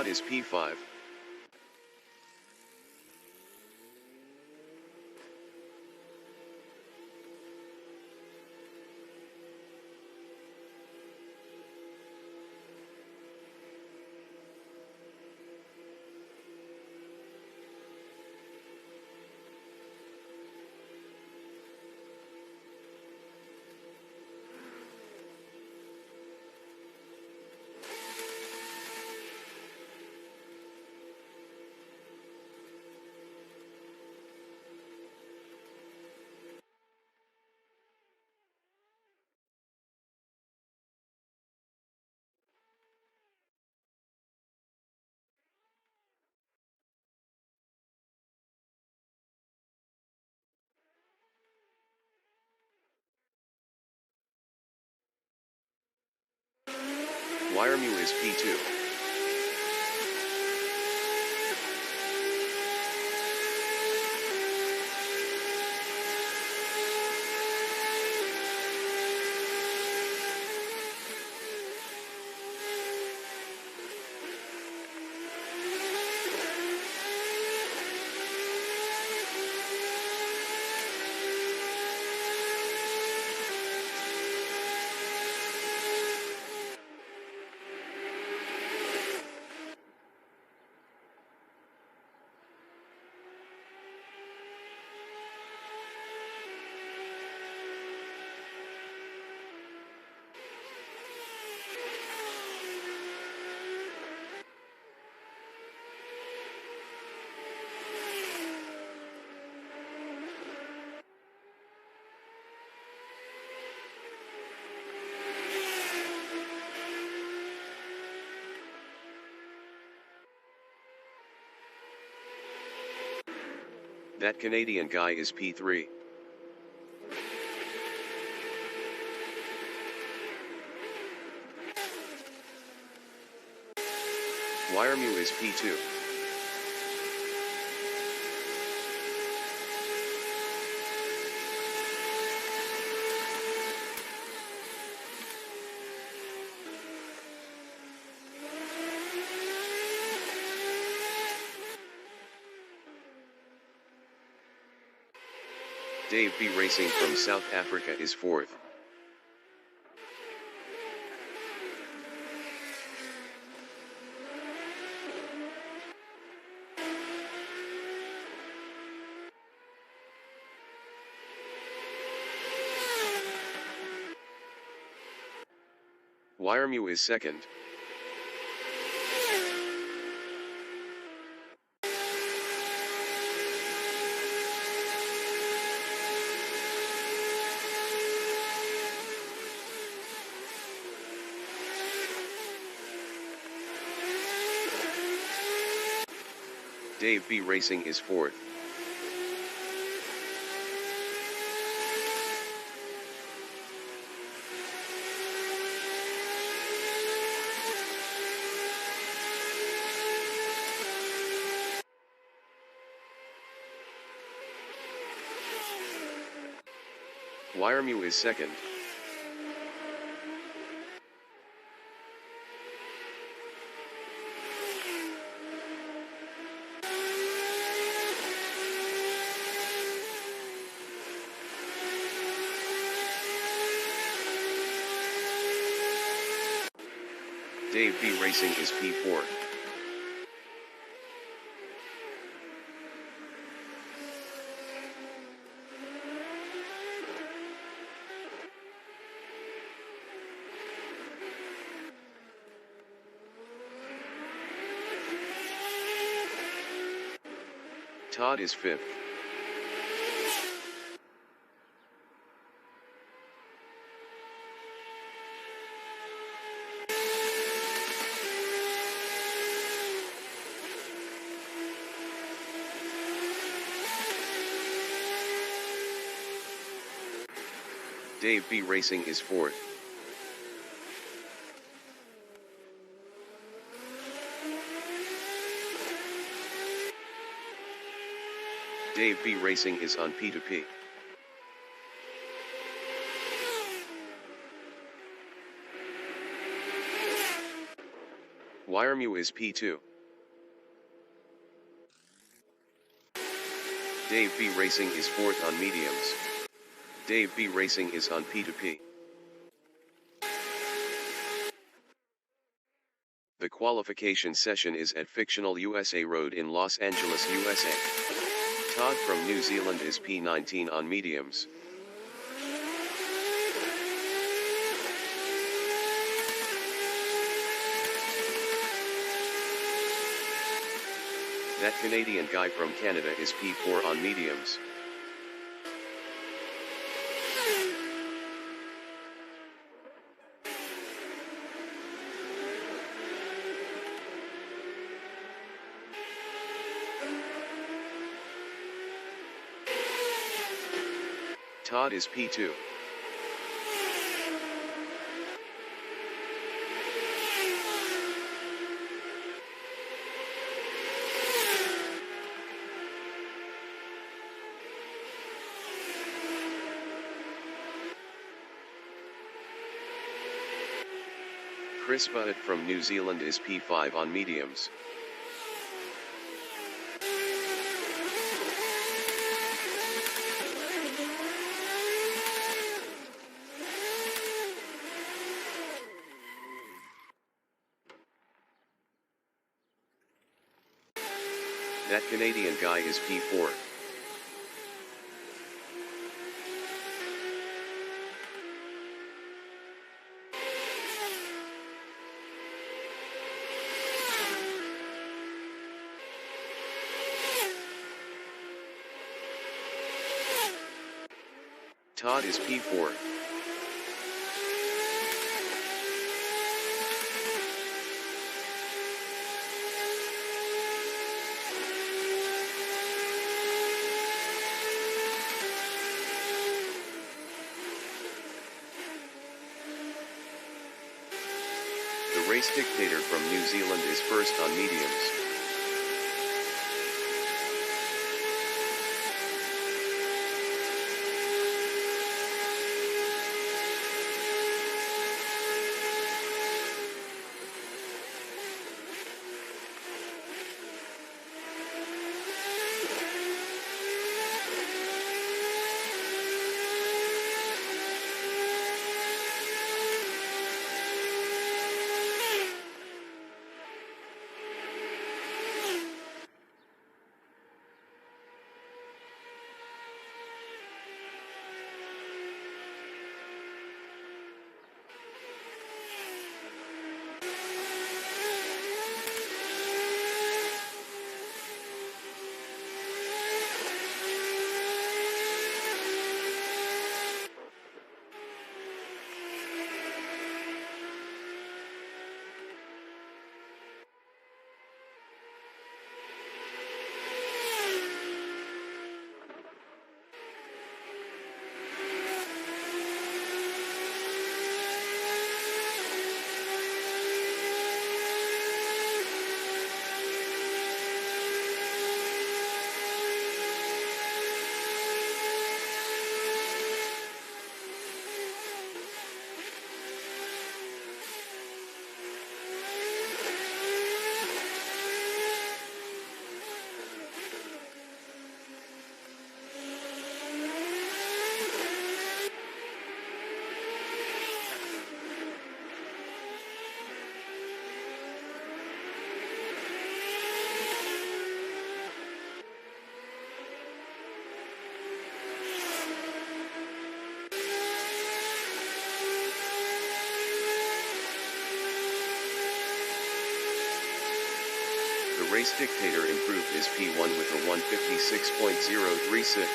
Todd is P5. Wiremu is P2. That Canadian guy is P3. Wiremu is P2. Dave B Racing from South Africa is 4th. Wiremu is 2nd. Dave B Racing is 4th. Wiremu is 2nd. Dave B Racing is P4. Todd is 5th. Dave B Racing is 4th. Dave B Racing is on P2P. Wiremu is P2. Dave B Racing is 4th on mediums. Dave B Racing is on P2P. The qualification session is at Fictional USA Road in Los Angeles, USA. Todd from New Zealand is P19 on mediums. That Canadian guy from Canada is P4 on mediums. Todd is P2. Chris Butt from New Zealand is P5 on mediums. That Canadian guy is P4. Todd is P4. The race dictator from New Zealand is 1st on mediums. The race dictator improved his P1 with a 156.036.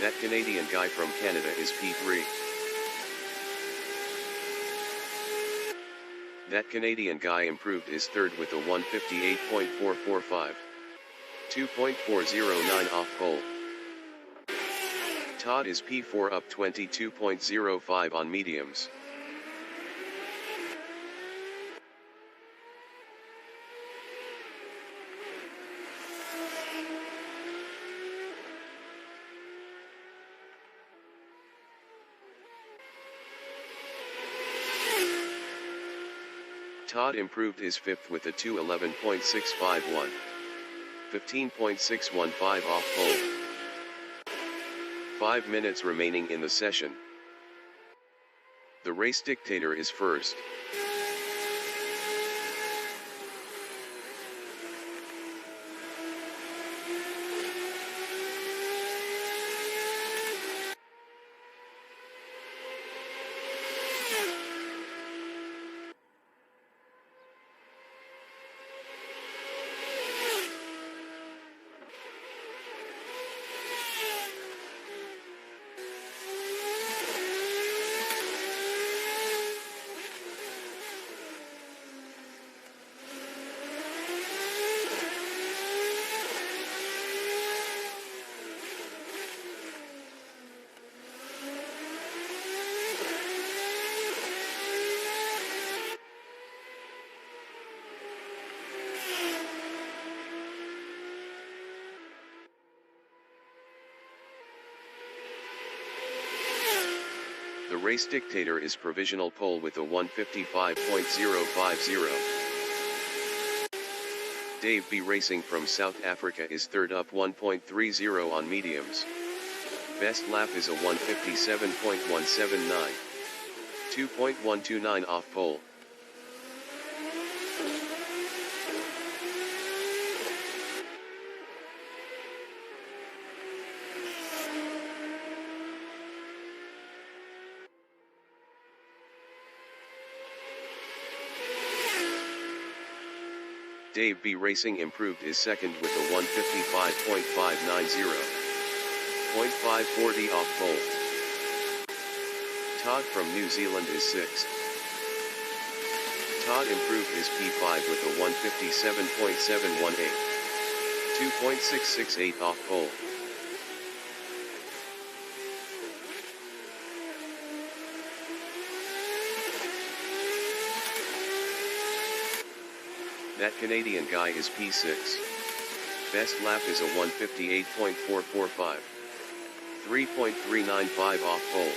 That Canadian guy from Canada is P3. That Canadian guy improved his 3rd with a 158.445. 2.409 off pole. Todd is P4 up 22.05 on mediums. Todd improved his 5th with a 211.651. 15.615 off pole. 5 minutes remaining in the session. The race dictator is first. The race dictator is provisional pole with a 155.050. Dave B. Racing from South Africa is third up 1.30 on mediums. Best lap is a 157.179. 2.129 off pole. Dave B. Racing improved is second with a 155.590. 0.540 off pole. Todd from New Zealand is sixth. Todd improved his P5 with a 157.718. 2.668 off pole. That Canadian guy is P6. Best lap is a 158.445. 3.395 off pole.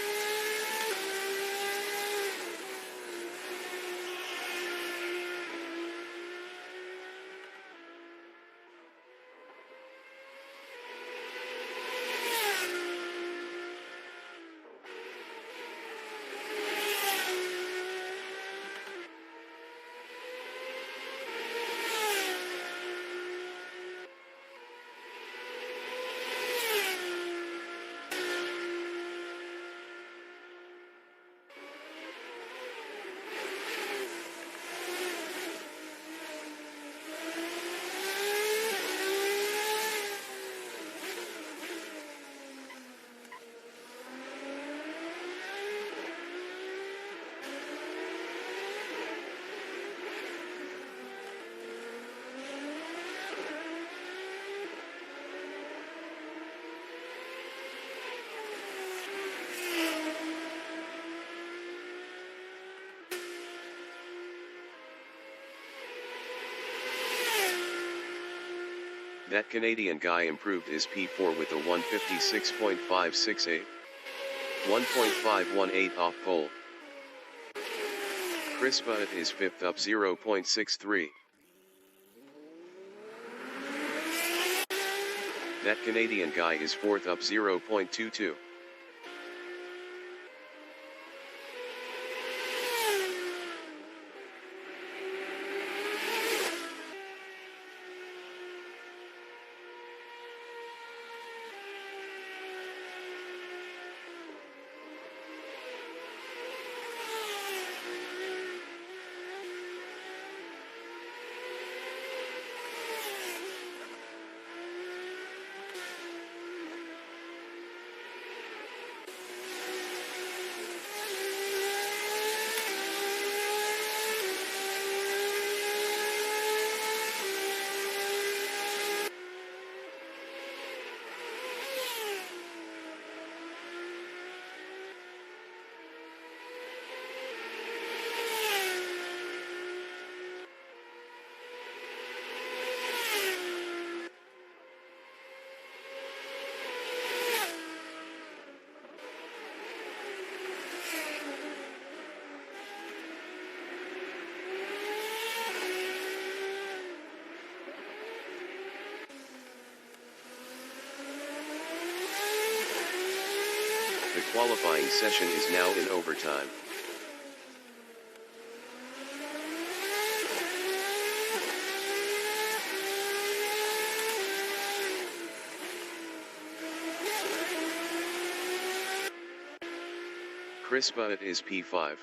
That Canadian guy improved his P4 with a 156.568. 1.518 off pole. Chris Butt is fifth up 0.63. That Canadian guy is fourth up 0.22. qualifying session is now in overtime. Crispa it is P5.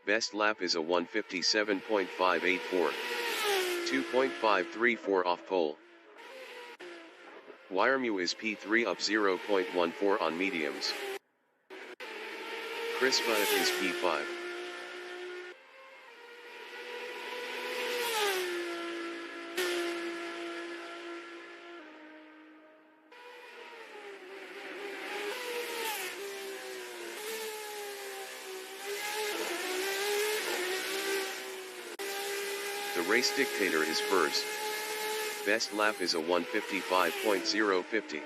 Best lap is a 157.584. 2.534 off pole. Wiremu is P3 up 0.14 on mediums. Crispa it is P5. The race dictator is first. Best lap is a 155.050.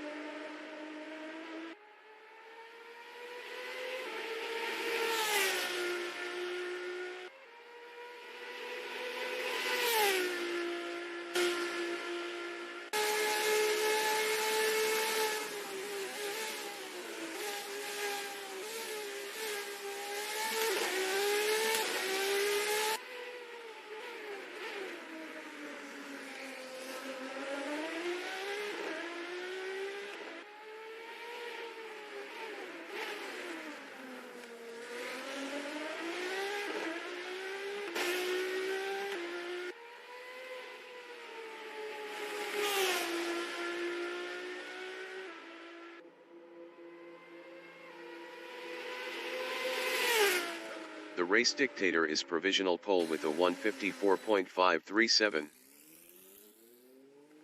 The race dictator is provisional pole with a 154.537.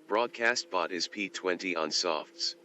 Broadcast bot is P20 on softs.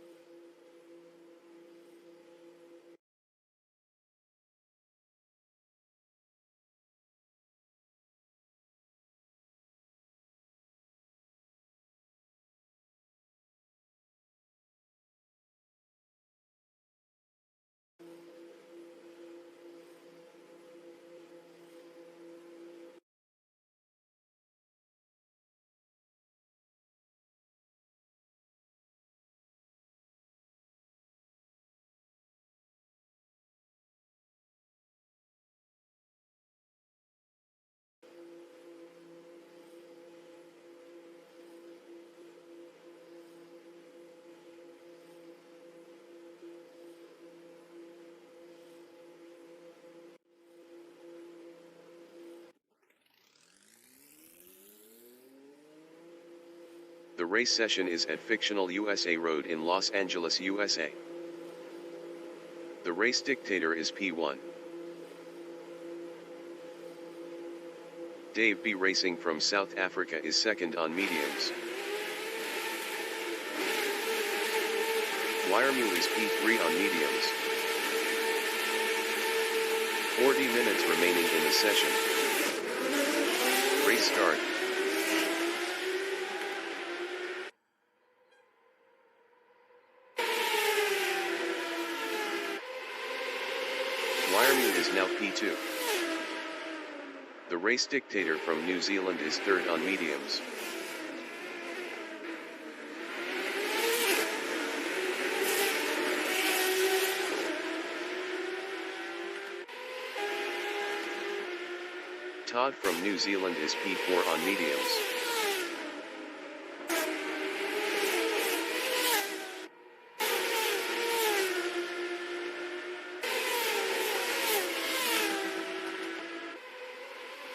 The race session is at fictional USA Road in Los Angeles, USA. The race dictator is P1. Dave B. Racing from South Africa is second on mediums. Wiremu is P3 on mediums. 40 minutes remaining in the session. Race start. Wiremu is now P2. The race dictator from New Zealand is third on mediums. Todd from New Zealand is P4 on mediums.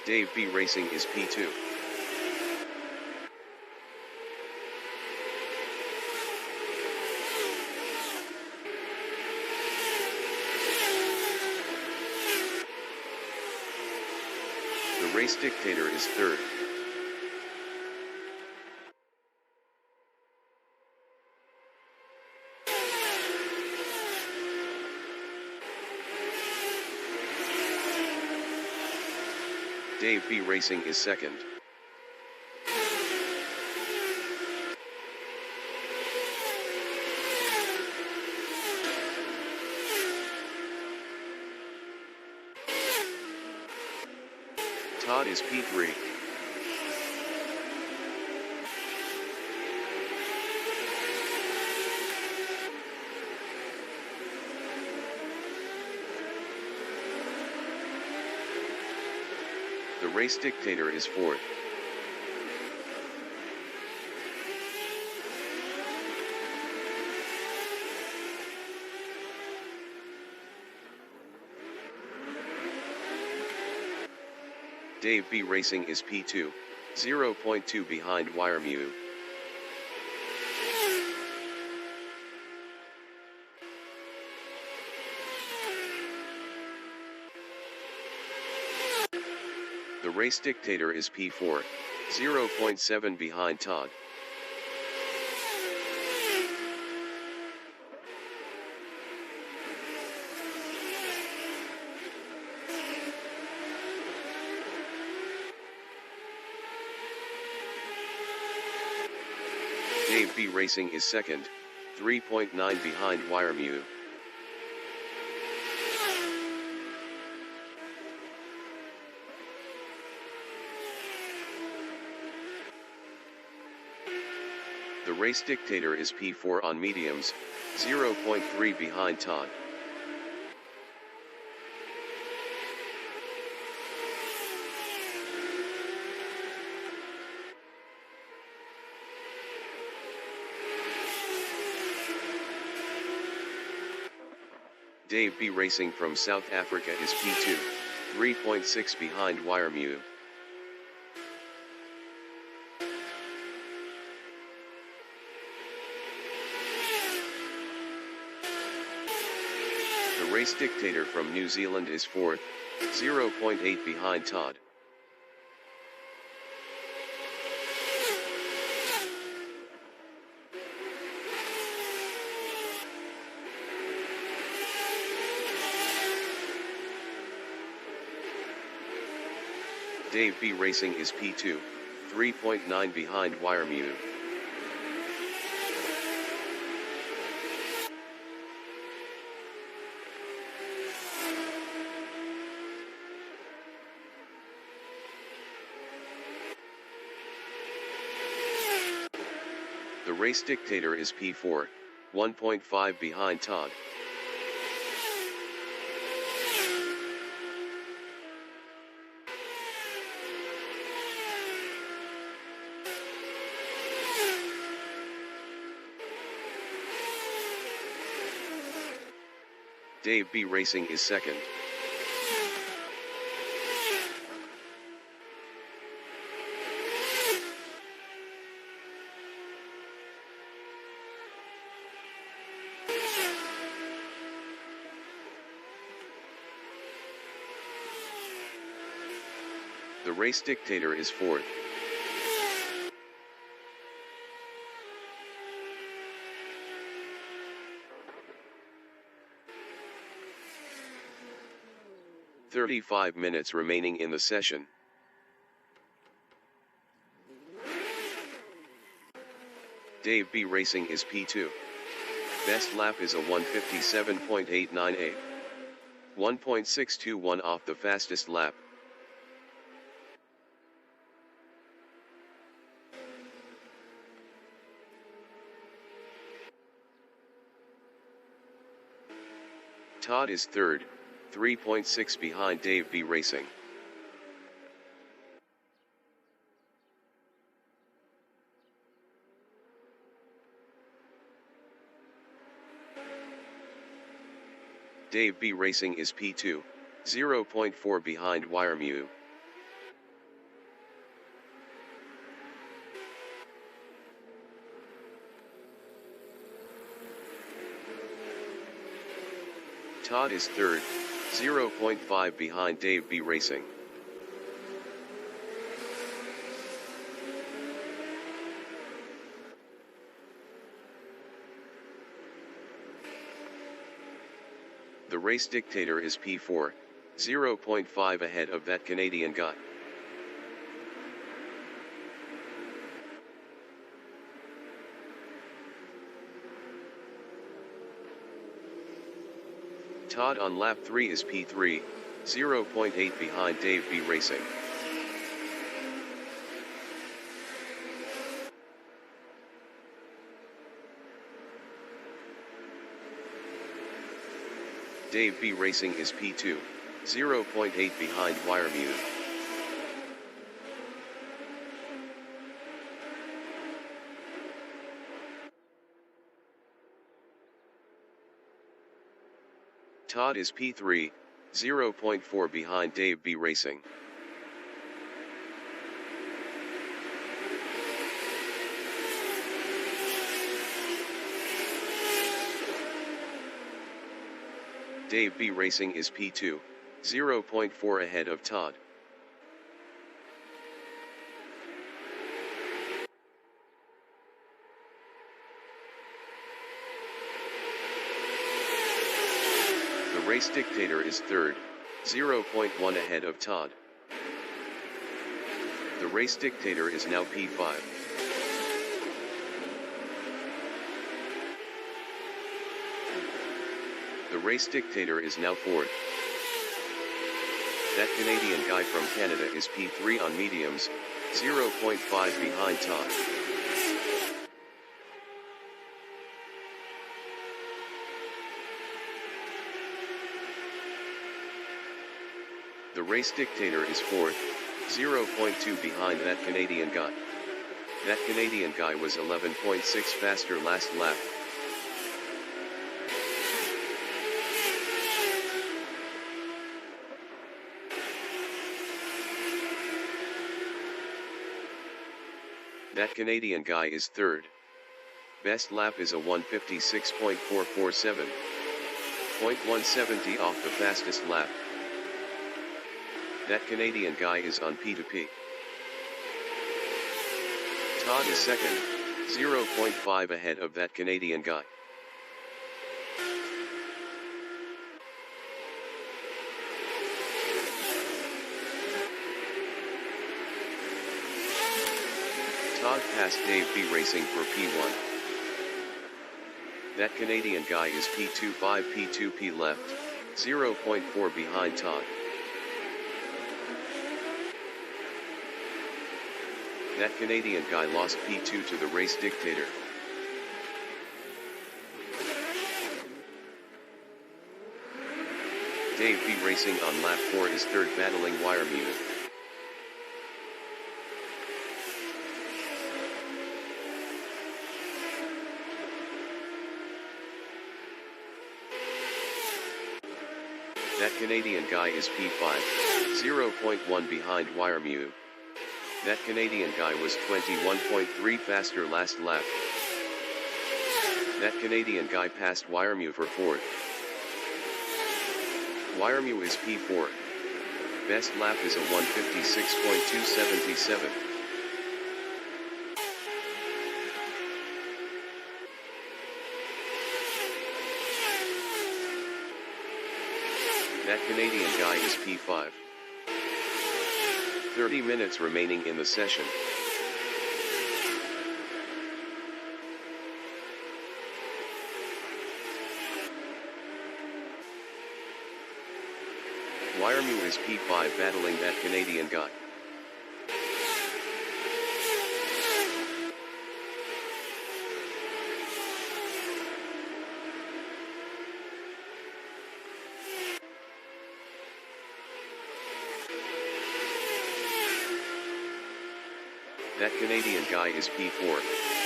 Dave B. Racing is P2. The race dictator is third. Dave B. Racing is second. Todd is P3. race dictator is fourth. Dave B Racing is P2, 0.2 behind Wiremu. The race dictator is P4, 0.7 behind Todd. Dave B Racing is second, 3.9 behind Wiremu. The race dictator is P4 on mediums, 0.3 behind Todd. Dave B Racing from South Africa is P2, 3.6 behind Wiremu. The race dictator from New Zealand is fourth, 0.8 behind Todd. Dave B Racing is P2, 3.9 behind Wiremu. The race dictator is P4, 1.5 behind Todd. Dave B Racing is second. The race dictator is fourth. "35 minutes remaining in the session. Dave B Racing is P2. Best lap is a 1:57.898. 1.621 off the fastest lap. Todd is third, 3.6 behind Dave B Racing. Dave B Racing is P2, 0.4 behind Wiremu. Todd is third, 0.5 behind Dave B Racing. The race dictator is P4, 0.5 ahead of that Canadian guy. Todd on lap 3 is P3, 0.8 behind Dave B Racing. Dave B Racing is P2, 0.8 behind Wiremu. Todd is P3, 0.4 behind Dave B Racing. Dave B Racing is P2, 0.4 ahead of Todd. The race dictator is third, 0.1 ahead of Todd. The race dictator is now P5. The race dictator is now fourth. That Canadian guy from Canada is P3 on mediums, 0.5 behind Todd. The race dictator is fourth, 0.2 behind that Canadian guy. That Canadian guy was 11.6 faster last lap. That Canadian guy is third. Best lap is a 1:56.447. 0.170 off the fastest lap. That Canadian guy is on P2P. Todd is second, 0.5 ahead of that Canadian guy. Todd passed Dave B Racing for P1. That Canadian guy is P25 P2P left, 0.4 behind Todd. That Canadian guy lost P2 to the race dictator. Dave B Racing on lap 4 is third battling Wiremu. That Canadian guy is P5, 0.1 behind Wiremu. That Canadian guy was 21.3 faster last lap. That Canadian guy passed Wiremu for fourth. Wiremu is P4. Best lap is a 1:56.277. That Canadian guy is P5. 30 minutes remaining in the session. Wiremu is P5 battling that Canadian guy. That Canadian guy is P4,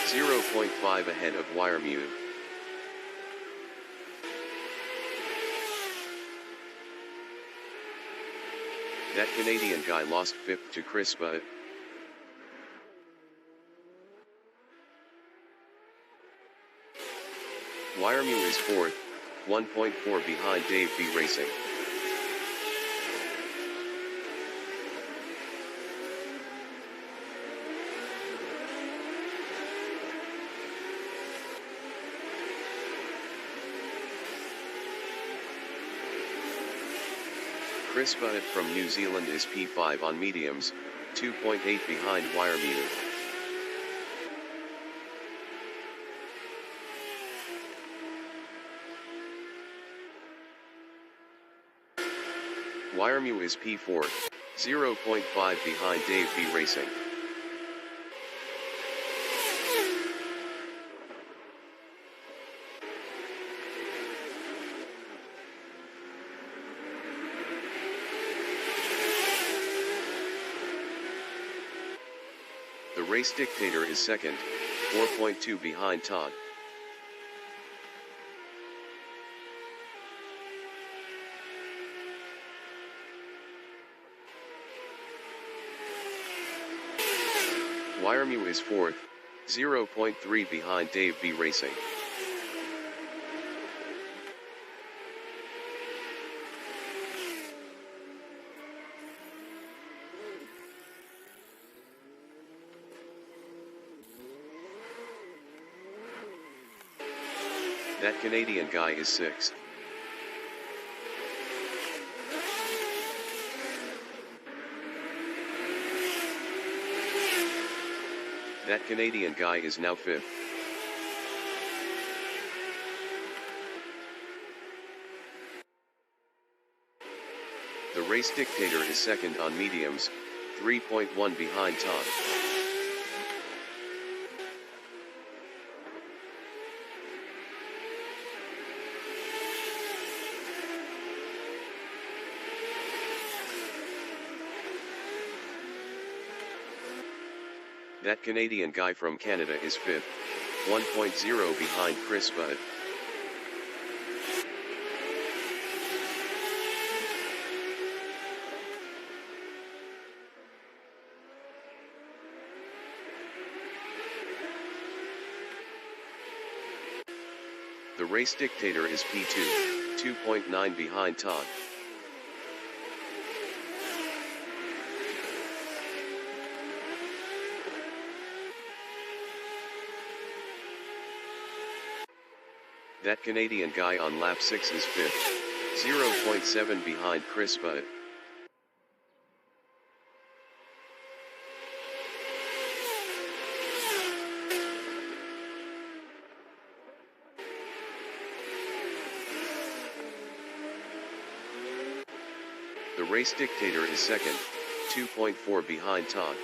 0.5 ahead of Wiremu. That Canadian guy lost fifth to Crispa. Wiremu is fourth, 1.4 behind Dave B Racing. Crispa from New Zealand is P5 on mediums, 2.8 behind Wiremu. Wiremu is P4, 0.5 behind Dave B Racing. The race dictator is second, 4.2 behind Todd. Wiremu is 4th, 0.3 behind Dave B Racing. That Canadian guy is 6th. That Canadian guy is now 5th. The race dictator is 2nd on mediums, 3.1 behind Todd. That Canadian guy from Canada is 5th, 1.0 behind Chris Budd. The race dictator is P2, 2.9 behind Todd. That Canadian guy on lap 6 is 5th, 0.7 behind Chris Budd. The race dictator is 2nd, 2.4 behind Todd.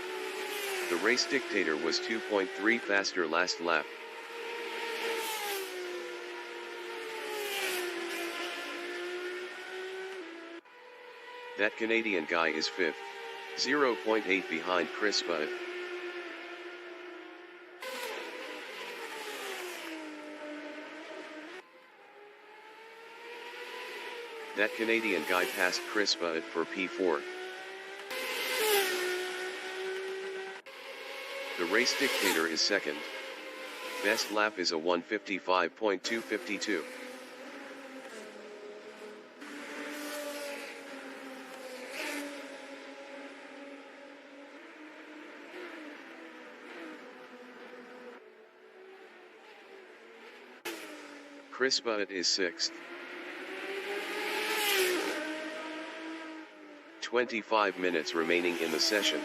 The race dictator was 2.3 faster last lap. That Canadian guy is 5th, 0.8 behind Chris Budd. That Canadian guy passed Chris Budd for P4. The race dictator is 2nd. Best lap is a 1:55.252. Chris Budd is 6th. 25 minutes remaining in the session.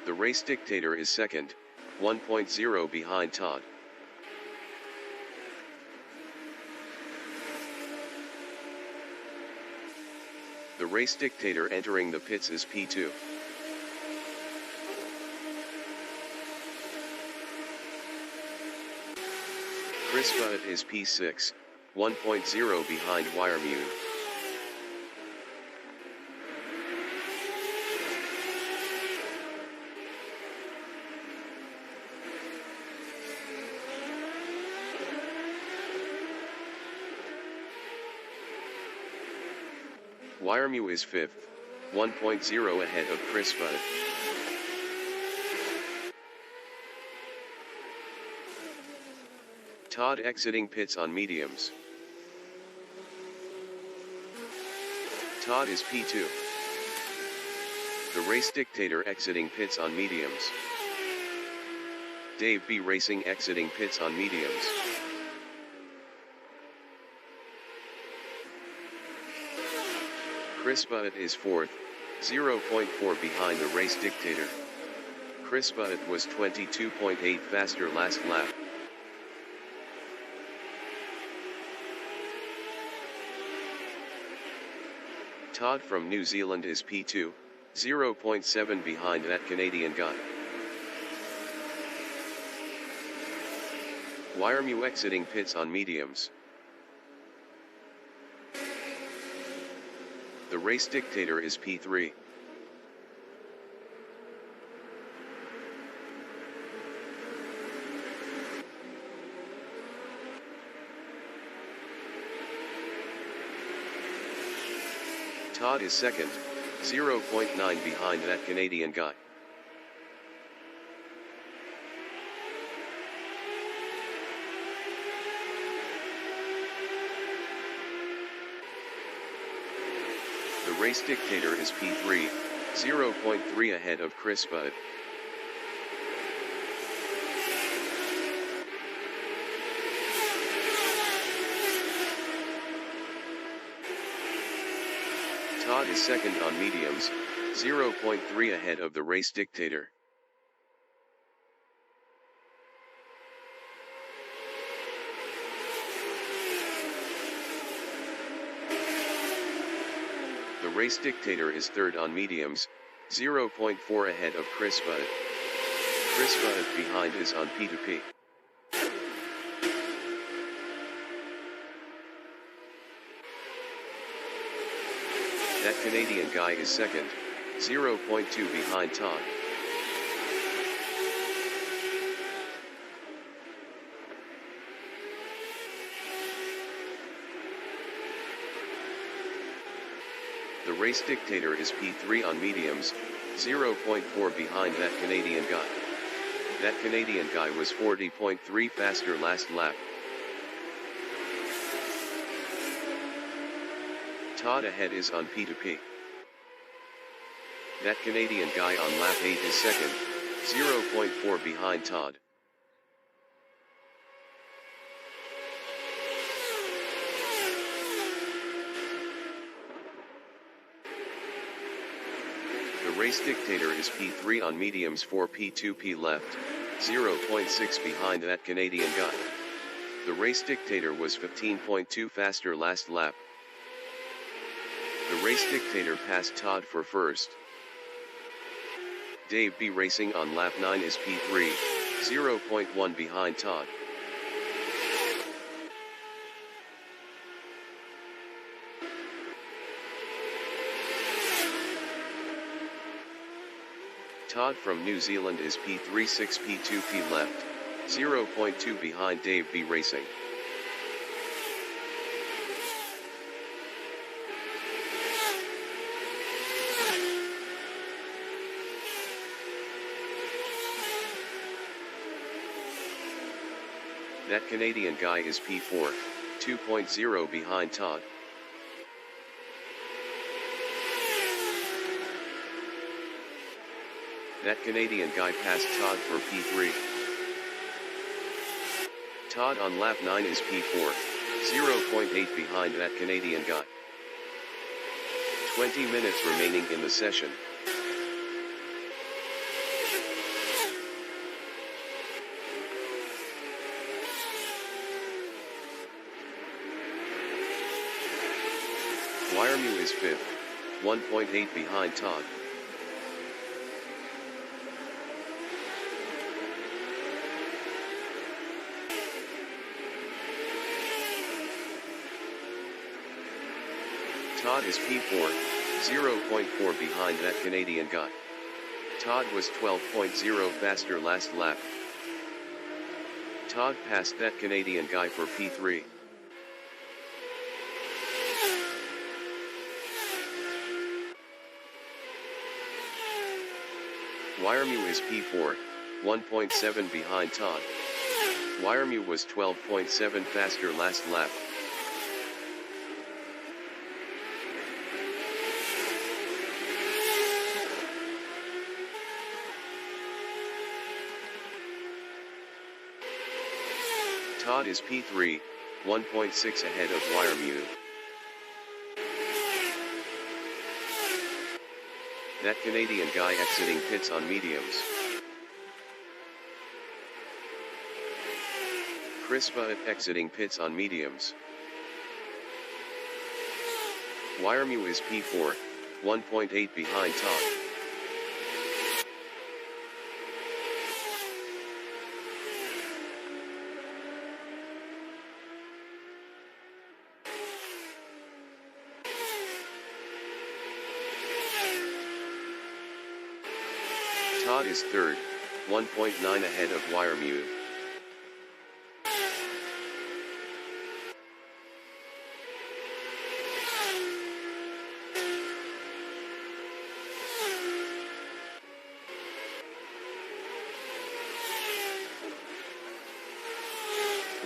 The race dictator is 2nd, 1.0 behind Todd. The race dictator entering the pits is P2. Chris Budd is P6, 1.0 behind Wiremu. Wiremu is 5th, 1.0 ahead of Chris Budd. Todd exiting pits on mediums. Todd is P2. The race dictator exiting pits on mediums. Dave B Racing exiting pits on mediums. Chris Budd is 4th, 0.4 behind the race dictator. Chris Budd was 22.8 faster last lap. Todd from New Zealand is P2, 0.7 behind that Canadian guy. Wiremu exiting pits on mediums. The race dictator is P3. Todd is second, 0.9 behind that Canadian guy. The race dictator is P3, 0.3 ahead of Chris Budd. Todd is second on mediums, 0.3 ahead of the race dictator. The race dictator is third on mediums, 0.4 ahead of Chris Budd. Chris Budd behind is on P2P. That Canadian guy is second, 0.2 behind Todd. The race dictator is P3 on mediums, 0.4 behind that Canadian guy. That Canadian guy was 40.3 faster last lap. Todd ahead is on P2P. That Canadian guy on lap 8 is second, 0.4 behind Todd. The race dictator is P3 on mediums for P2P left, 0.6 behind that Canadian guy. The race dictator was 15.2 faster last lap. The race dictator passed Todd for first. Dave B racing on lap 9 is P3, 0.1 behind Todd. Todd from New Zealand is P3 6 P2P left, 0.2 behind Dave B racing. That Canadian guy is P4, 2.0 behind Todd. That Canadian guy passed Todd for P3. Todd on lap 9 is P4, 0.8 behind that Canadian guy. 20 minutes remaining in the session. Wiremu is 5th, 1.8 behind Todd. Todd is P4, 0.4 behind that Canadian guy. Todd was 12.0 faster last lap. Todd passed that Canadian guy for P3. Wiremu is P4, 1.7 behind Todd. Wiremu was 12.7 faster last lap. Todd is P3, 1.6 ahead of Wiremu. That Canadian guy exiting pits on mediums. Chris Budd exiting pits on mediums. Wiremu is P4, 1.8 behind Todd. Todd is third, 1.9 ahead of Wiremu.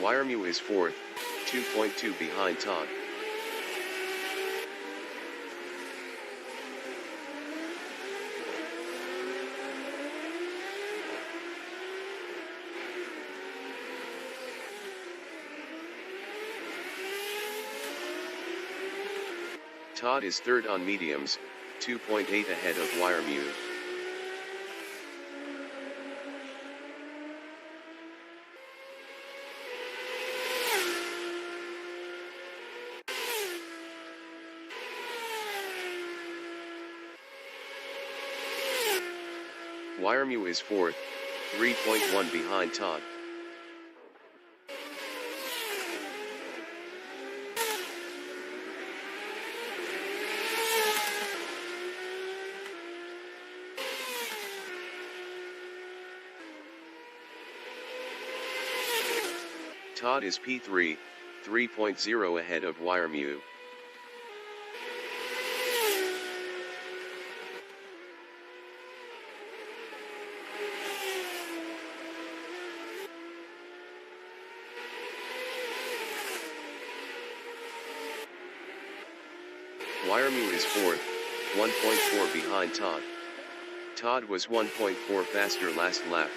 Wiremew is 4th, 2.2 behind Todd. Todd is 3rd on mediums, 2.8 ahead of Wiremew. Wiremew is 4th, 3.1 behind Todd. Todd is P3, 3.0 ahead of Wiremew. Wiremew is 4th, 1.4 behind Todd. Todd was 1.4 faster last lap.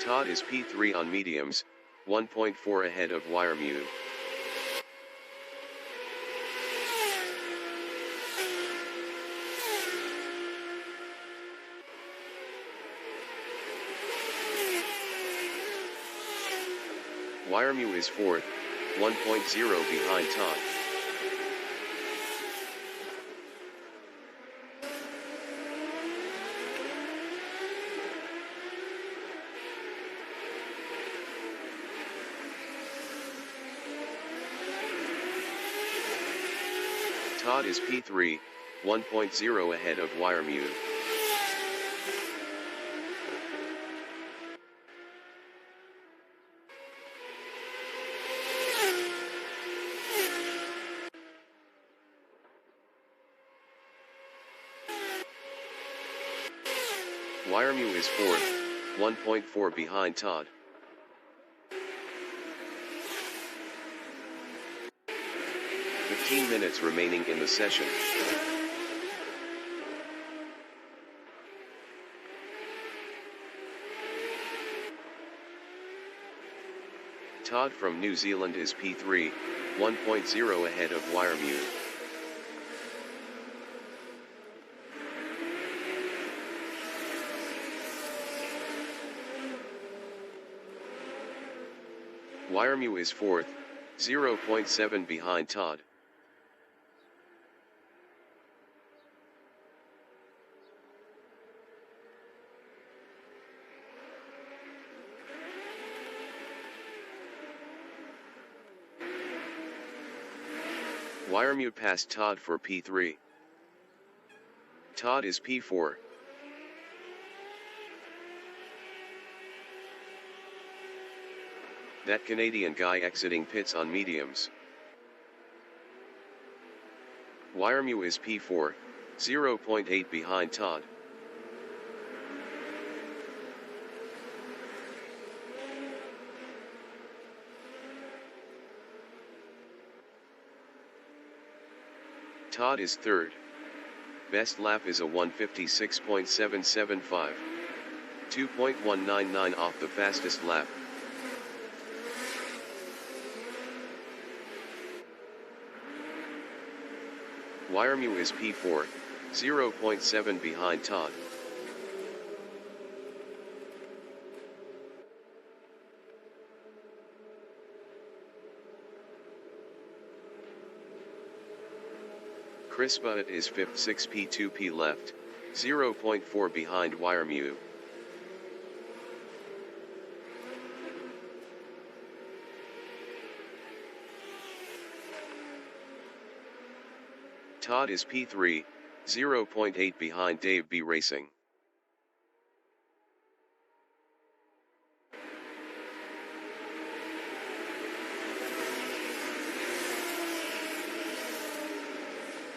Todd is P3 on mediums, 1.4 ahead of Wiremew. Wiremew is 4th, 1.0 behind Todd. Todd is P3, 1.0 ahead of Wiremew. Wiremew is 4th, 1.4 behind Todd. Minutes remaining in the session. Todd from New Zealand is P3, 1.0 ahead of Wiremew. Wiremew is 4th, 0.7 behind Todd. Wiremew passed Todd for P3. Todd is P4. That Canadian guy exiting pits on mediums. Wiremew is P4, 0.8 behind Todd. Todd is 3rd. Best lap is a 1:56.775. 2.199 off the fastest lap. Wiremew is P4, 0.7 behind Todd. Chris Butt is 5th, 6P2P left, 0.4 behind Wiremew. Todd is P3, 0.8 behind Dave B Racing.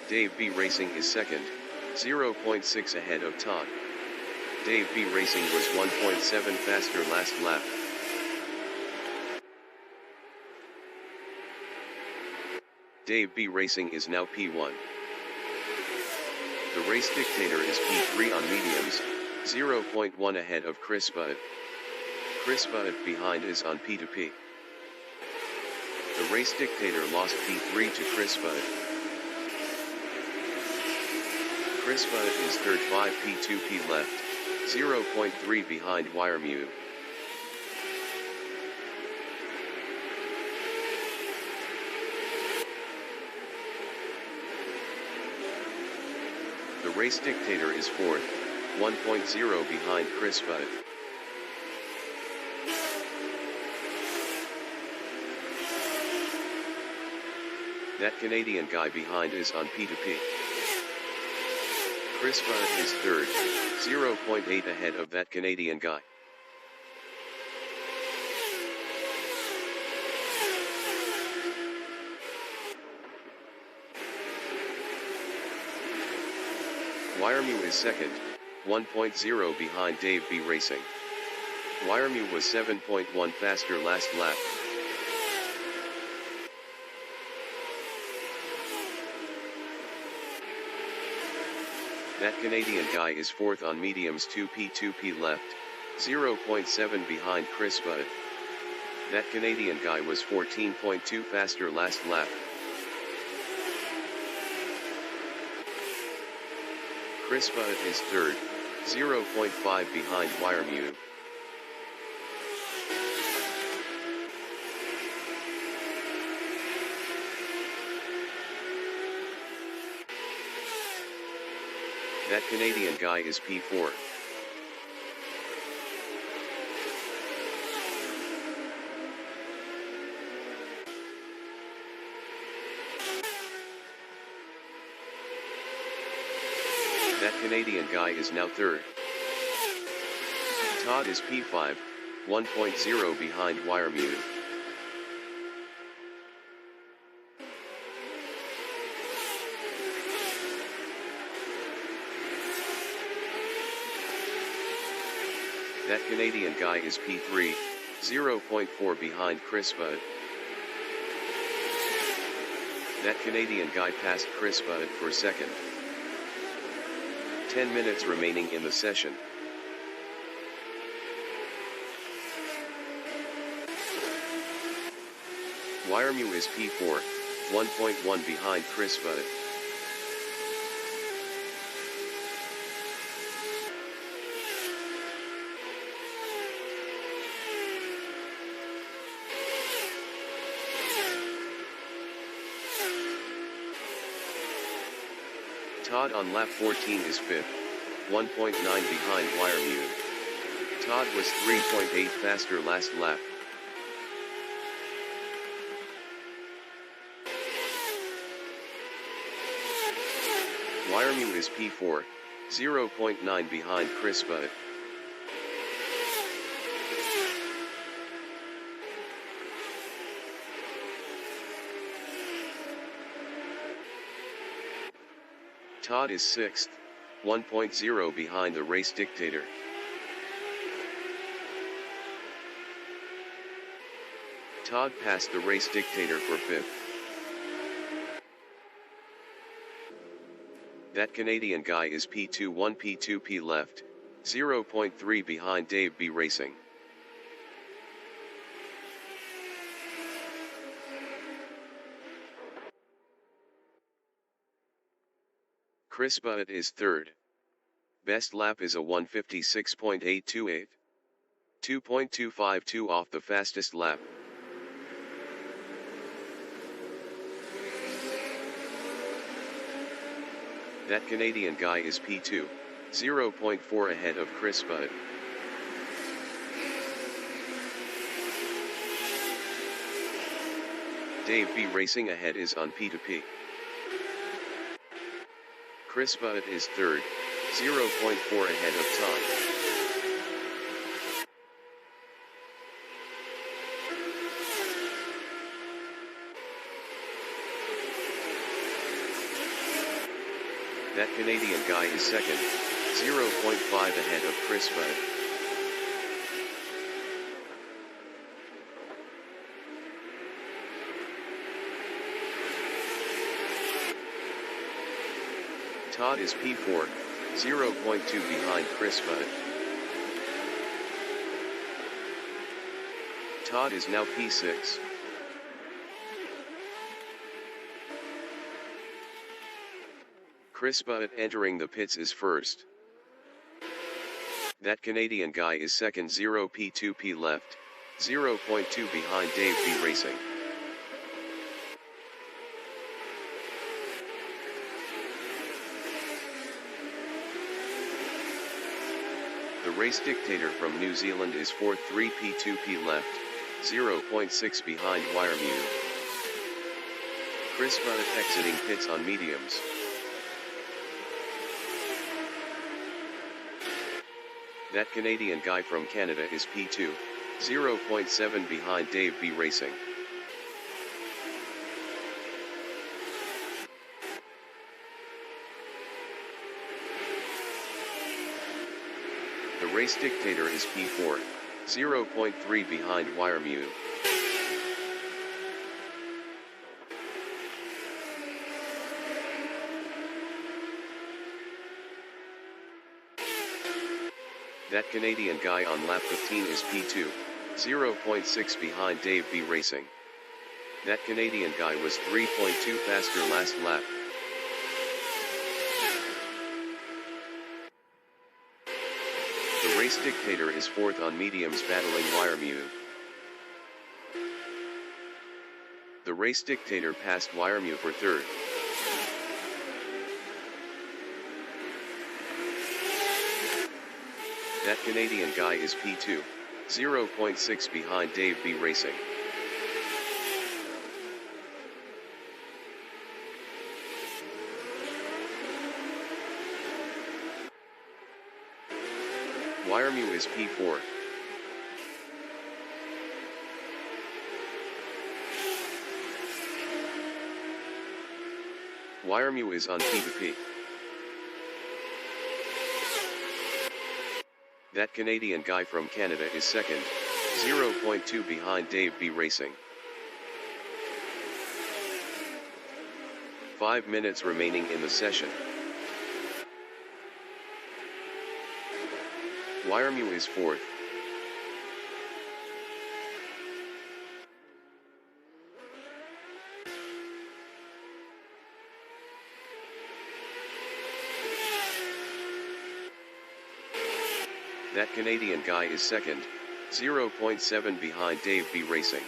Dave B Racing is second, 0.6 ahead of Todd. Dave B Racing was 1.7 faster last lap. Dave B Racing is now P1. The race dictator is P3 on mediums, 0.1 ahead of Chris Budd. Chris Budd behind is on P2P. The race dictator lost P3 to Chris Budd. Chris Budd is third 5 P2P left, 0.3 behind Wiremew. The race dictator is fourth, 1.0 behind Chris Budd. That Canadian guy behind is on P2P. Chris Budd is third, 0.8 ahead of that Canadian guy. Wiremew is second, 1.0 behind Dave B Racing. Wiremew was 7.1 faster last lap. That Canadian guy is fourth on mediums 2P left, 0.7 behind Chris Budd. That Canadian guy was 14.2 faster last lap. Chris Budd is third, 0.5 behind Wiremew. That Canadian guy is P4. That Canadian guy is now third. Todd is P5, 1.0 behind Wiremew. That Canadian guy is P3, 0.4 behind Chris Budd. That Canadian guy passed Chris Budd for second. 10 minutes remaining in the session. Wiremew is P4, 1.1 behind Chris Budd. Todd on lap 14 is 5th, 1.9 behind Wiremew. Todd was 3.8 faster last lap. Wiremew is P4, 0.9 behind Chris Budd. Todd is 6th, 1.0 behind the race dictator. Todd passed the race dictator for 5th. That Canadian guy is P2 1P2P left, 0.3 behind Dave B Racing. Chris Budd is third. Best lap is a 1:56.828. 2.252 off the fastest lap. That Canadian guy is P2, 0.4 ahead of Chris Budd. Dave B Racing ahead is on P2P. Chris Budd is third, 0.4 ahead of Todd. Canadian guy is second, 0.5 ahead of Chris Butt. Todd is P4, 0.2 behind Chris Butt. Todd is now P6. Chris Butt entering the pits is first. That Canadian guy is second, 0 P2P left, 0.2 behind Dave B Racing. The race dictator from New Zealand is fourth, 3 P2P left, 0.6 behind Wiremu. Chris Butt exiting pits on mediums. That Canadian guy from Canada is P2, 0.7 behind Dave B Racing. The race dictator is P4, 0.3 behind Wiremu. That Canadian guy on lap 15 is P2, 0.6 behind Dave B Racing. That Canadian guy was 3.2 faster last lap. The race dictator is fourth on mediums battling Wiremu. The race dictator passed Wiremu for third. That Canadian guy is P2, 0.6 behind Dave B Racing. Wiremu is P4. Wiremu is on P2P. That Canadian guy from Canada is second, 0.2 behind Dave B Racing. 5 minutes remaining in the session. Wiremu is fourth. That Canadian guy is second, 0.7 behind Dave B Racing.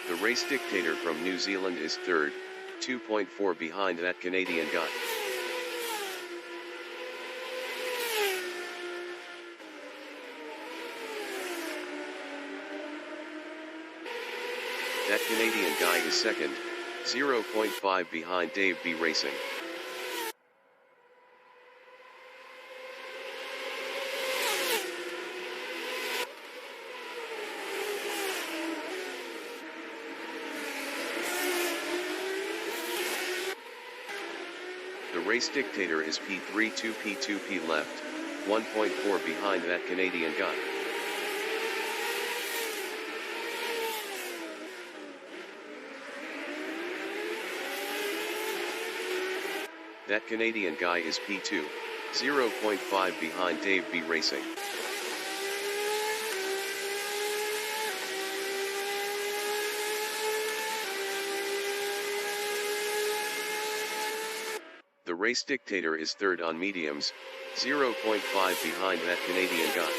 The race dictator from New Zealand is third, 2.4 behind that Canadian guy. That Canadian guy is second, 0.5 behind Dave B Racing. The race dictator is P3, 2 P2P left, 1.4 behind that Canadian guy. That Canadian guy is P2, 0.5 behind Dave B Racing. The race dictator is third on mediums, 0.5 behind that Canadian guy.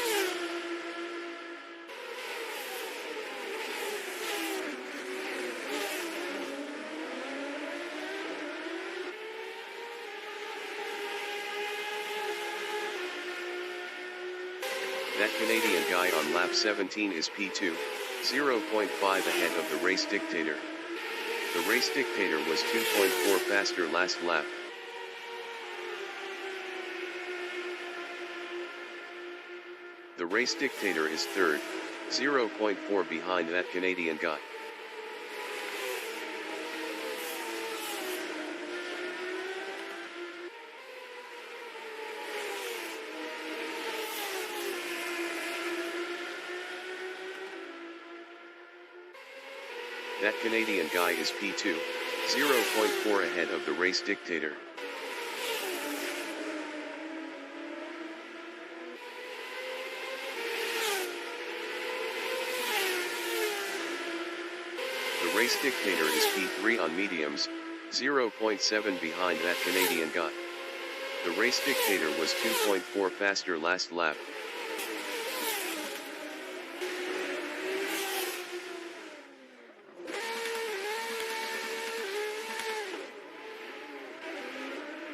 That Canadian guy on lap 17 is P2, 0.5 ahead of the race dictator. The race dictator was 2.4 faster last lap. The race dictator is third, 0.4 behind that Canadian guy. That Canadian guy is P2, 0.4 ahead of the race dictator. The race dictator is P3 on mediums, 0.7 behind that Canadian guy. The race dictator was 2.4 faster last lap.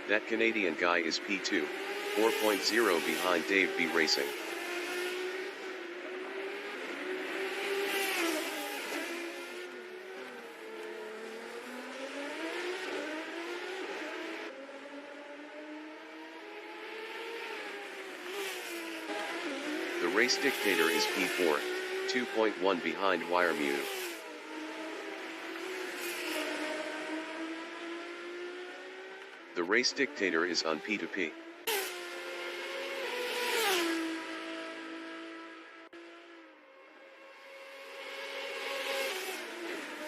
That Canadian guy is P2, 4.0 behind Dave B Racing. The race dictator is P4, 2.1 behind Wiremew. The race dictator is on P2P.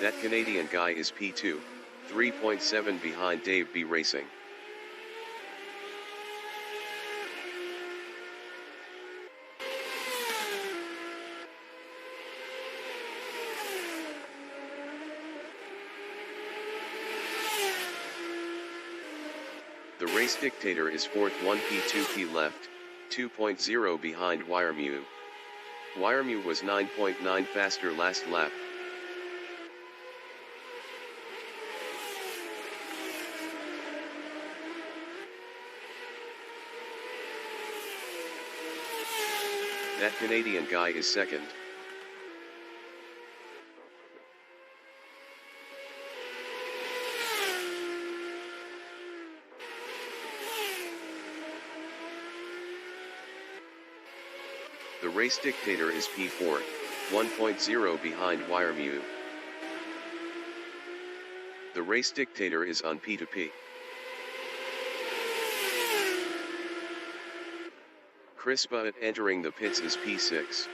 That Canadian guy is P2, 3.7 behind Dave B Racing. The race dictator is fourth, 1P2P left, 2.0 behind Wiremew. Wiremew was 9.9 faster last lap. That Canadian guy is second. The race dictator is P4, 1.0 behind Wiremew. The race dictator is on P2P. Chris Butt entering the pits is P6.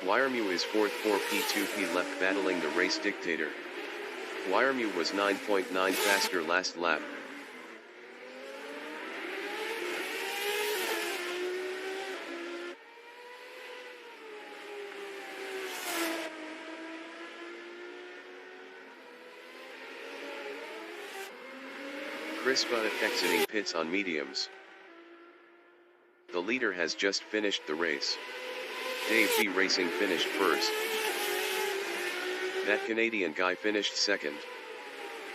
Wiremew is fourth, 4P2P left battling the race dictator. Wiremew was 9.9 faster last lap. Chris Butt exiting pits on mediums. The leader has just finished the race. Dave B Racing finished first. That Canadian guy finished second.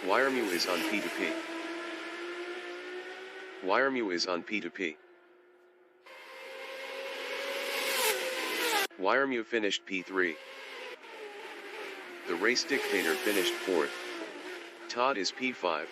Wiremew is on P2P. Wiremew is on P2P. Wiremew finished P3. The race dictator finished fourth. Todd is P5.